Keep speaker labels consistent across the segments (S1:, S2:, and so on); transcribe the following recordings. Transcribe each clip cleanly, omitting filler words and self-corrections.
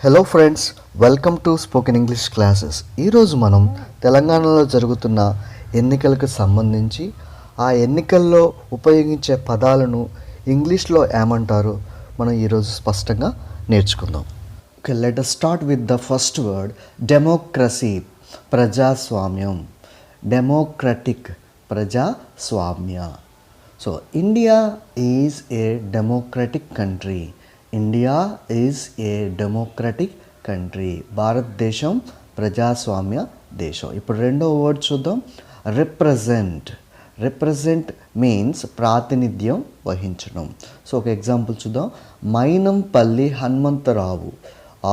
S1: Hello friends, welcome to spoken English classes. ఈరోజు మనం తెలంగాణలో జరుగుతున్న ఎన్నికలకు సంబంధించి ఆ ఎన్నికల్లో ఉపయోగించే పదాలను ఇంగ్లీష్లో ఏమంటారో మనం ఈరోజు స్పష్టంగా నేర్చుకుందాం. Okay, let us start with the first word democracy, ప్రజాస్వామ్యం. డెమోక్రటిక్, ప్రజాస్వామ్య. So India is a democratic country. India is a democratic country. భారతదేశం ప్రజాస్వామ్య దేశం. ఇప్పుడు రెండో వర్డ్ చూద్దాం, రిప్రజెంట్. రిప్రజెంట్ మీన్స్ ప్రాతినిధ్యం వహించడం. సో ఒక ఎగ్జాంపుల్ చూద్దాం. Mynampally Hanumantharao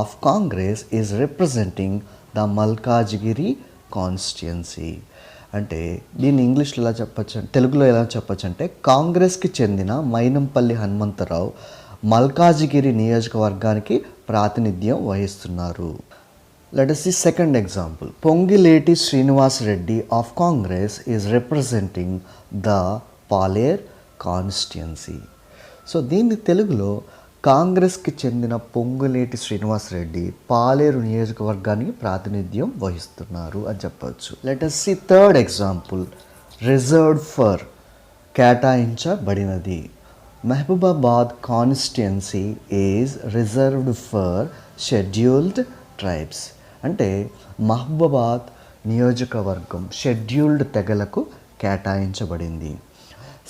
S1: of Congress is representing the Malkajgiri constituency. అంటే దీన్ని ఇంగ్లీష్లో ఎలా చెప్పచ్చు, తెలుగులో ఎలా చెప్పచ్చు అంటే, కాంగ్రెస్కి చెందిన మైనంపల్లి హనుమంతరావు మల్కాజిగిరి నియోజకవర్గానికి ప్రాతినిధ్యం వహిస్తున్నారు. Let us see second example. Ponguleti Srinivas Reddy of Congress is representing the Paleru constituency. So దీన్ని తెలుగులో కాంగ్రెస్కి చెందిన పొంగులేటి శ్రీనివాస్ రెడ్డి పాలేరు నియోజకవర్గానికి ప్రాతినిధ్యం వహిస్తున్నారు అని చెప్పవచ్చు. Let us see third example, reserved for, కేటాయించబడినది. Mahabubabad constituency is reserved for scheduled tribes. అంటే మహబూబాబాద్ నియోజకవర్గం షెడ్యూల్డ్ తెగలకు కేటాయించబడింది.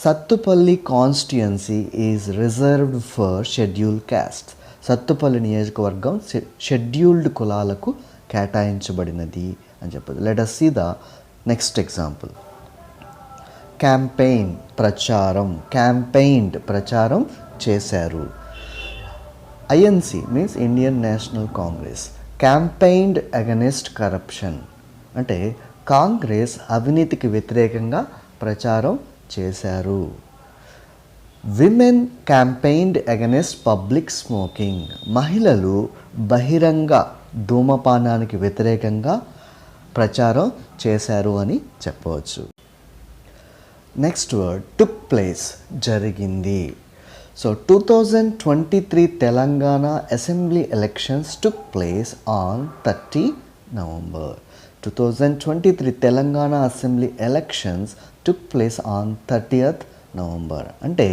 S1: Sathupalli constituency is reserved for scheduled caste. Sathupalli నియోజకవర్గం షెడ్యూల్డ్ కులాలకు కేటాయించబడినది అని చెప్పదు. Let us see the next example. Campaign, ప్రచారం. క్యాంపెయిన్డ్, ప్రచారం చేశారు. INC means Indian National Congress campaigned against corruption. అంటే కాంగ్రెస్ అవినీతికి వ్యతిరేకంగా ప్రచారం చేశారు. Women campaigned against public smoking. మహిళలు బహిరంగ ధూమపానానికి వ్యతిరేకంగా ప్రచారం చేశారు అని చెప్పవచ్చు. నెక్స్ట్ వర్డ్ టుక్ ప్లేస్, జరిగింది. So 2023 Telangana assembly elections took place on 30 November. 2023 Telangana assembly elections took place on 30th November. అంటే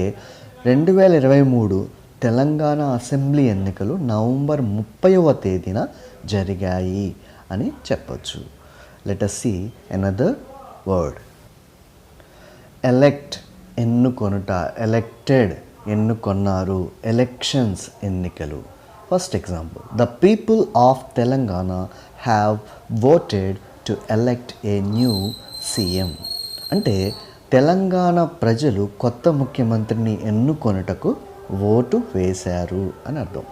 S1: 2023 తెలంగాణ అసెంబ్లీ ఎన్నికలు నవంబర్ 30వ తేదీన జరిగాయి అని చెప్పచ్చు. Let us see another word. Elect, ఎన్నుకొనుట. ఎలెక్టెడ్, ఎన్నుకొన్నారు. ఎలక్షన్స్, ఎన్నికలు. First example, the people of Telangana have voted to elect a new CM. అంటే తెలంగాణ ప్రజలు కొత్త ముఖ్యమంత్రిని ఎన్నుకొనుటకు ఓటు వేశారు అని అర్థం.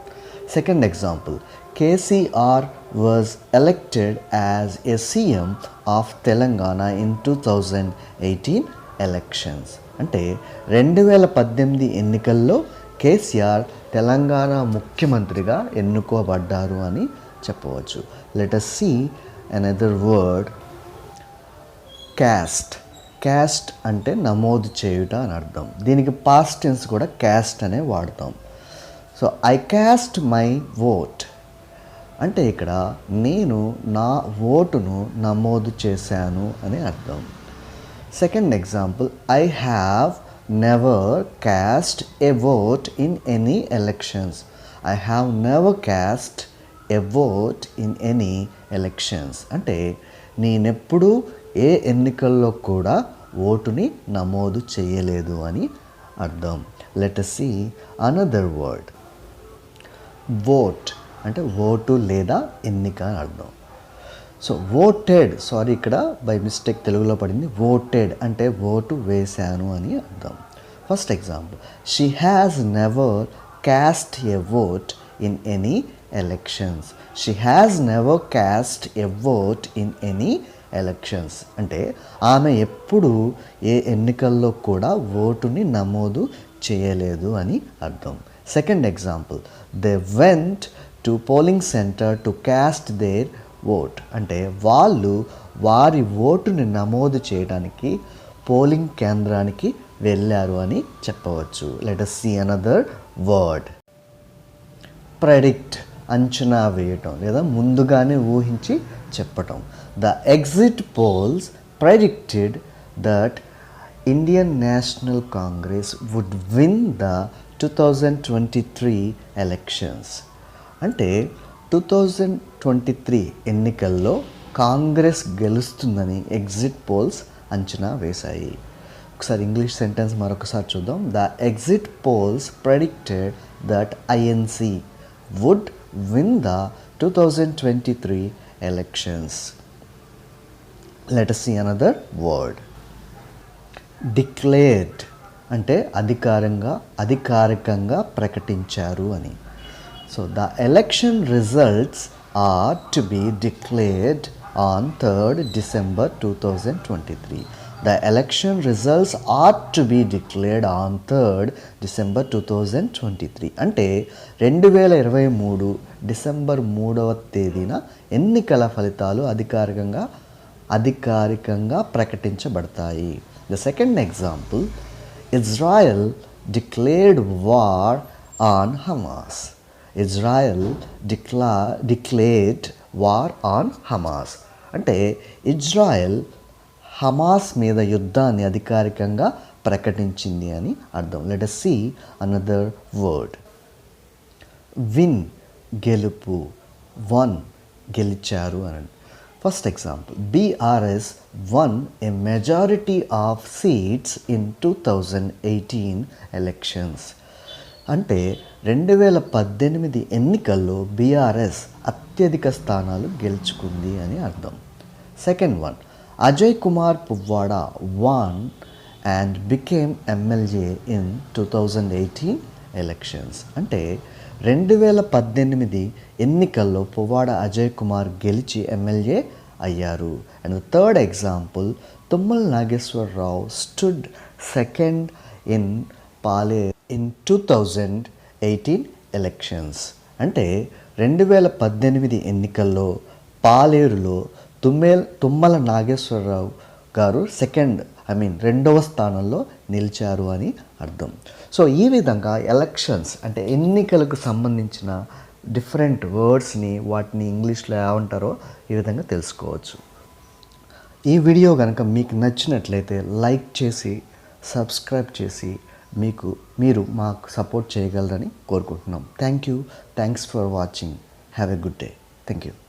S1: Second example, KCR was elected as a CM of Telangana in 2018 elections. అంటే 2018 ఎన్నికల్లో కేసీఆర్ తెలంగాణ ముఖ్యమంత్రిగా ఎన్నుకోబడ్డారు అని చెప్పవచ్చు. Let us see another word, caste. Caste అంటే నమోదు చేయుట అని అర్థం. దీనికి పాస్ట్ టెన్స్ కూడా క్యాస్ట్ అనే వాడతాం. So I caste my vote అంటే ఇక్కడ నేను నా ఓటును నమోదు చేశాను అని అర్థం. Second example, I have never caste a vote in any elections. I have never caste a vote in any elections. అంటే నేనెప్పుడూ ఏ ఎన్నికల్లో కూడా ఓటుని నమోదు చేయలేదు అని అర్థం. Let us see another word, vote అంటే ఓటు లేదా ఎన్నిక అని అర్థం. సో ఓటెడ్, సారీ ఇక్కడ బై మిస్టేక్ తెలుగులో పడింది. ఓటెడ్ అంటే ఓటు వేశాను అని అర్థం. First example, she has never caste a vote in any elections. She has never caste a vote in any elections. అంటే ఆమె ఎప్పుడు ఏ ఎన్నికల్లో కూడా ఓటుని నమోదు చేయలేదు అని అర్థం. Second example, they went to polling centre to caste their vote. అంటే వాళ్ళు వారి ఓటుని నమోదు చేయడానికి పోలింగ్ కేంద్రానికి వెళ్ళారు అని చెప్పవచ్చు. Let us see another word, predict, అంచనా వేయటం లేదా ముందుగానే ఊహించి చెప్పటం. The exit polls predicted that Indian National Congress would win the 2023 elections. అంటే 2023 ఎన్నికల్లో కాంగ్రెస్ గెలుస్తుందని ఎగ్జిట్ పోల్స్ అంచనా వేశాయి. ఒకసారి ఇంగ్లీష్ సెంటెన్స్ మరొకసారి చూద్దాం. The exit polls predicted that INC would win the 2023 elections. Let us see another word. Declared అంటే అధికారికంగా ప్రకటించారు అని. So the election results are to be declared on 3rd December 2023. The election results are to be declared on 3rd December 2023. అంటే 2023 December 3వ తేదీన ఎన్నికల ఫలితాలు అధికారికంగా ప్రకటించబడతాయి. The second example, Israel declared war on Hamas. Israel declared war on Hamas. అంటే Israel Hamas మీద యుద్ధాన్ని అధికారికంగా ప్రకటించింది అని అర్థం. Let us see another word. Win గెలుపు, వన్ గెలిచారు అని. First example, BRS won a majority of seats in 2018 elections. అంటే 2018 ఎన్నికల్లో బీఆర్ఎస్ అత్యధిక స్థానాలు గెలుచుకుంది అని అర్థం. Second one, Ajay Kumar Puvvada won and became MLA in 2018 elections. అంటే 2018 ఎన్నికల్లో పువ్వాడ అజయ్ కుమార్ గెలిచి ఎమ్మెల్యే అయ్యారు. And the third example, Tummala Nageswararao stood second in Paleru in 2018 elections. అంటే 2018 ఎన్నికల్లో పాలేరులో తుమ్మల నాగేశ్వరరావు గారు రెండవ స్థానంలో నిలిచారు అని అర్థం. సో ఈ విధంగా ఎలక్షన్స్ అంటే ఎన్నికలకు సంబంధించిన డిఫరెంట్ వర్డ్స్ని వాటిని ఇంగ్లీష్లో ఏమంటారో ఈ విధంగా తెలుసుకోవచ్చు. ఈ వీడియో కనుక మీకు నచ్చినట్లయితే లైక్ చేసి సబ్స్క్రైబ్ చేసి మీరు మాకు సపోర్ట్ చేయగలరని కోరుకుంటున్నాం. Thanks for watching. Have a good day. Thank you.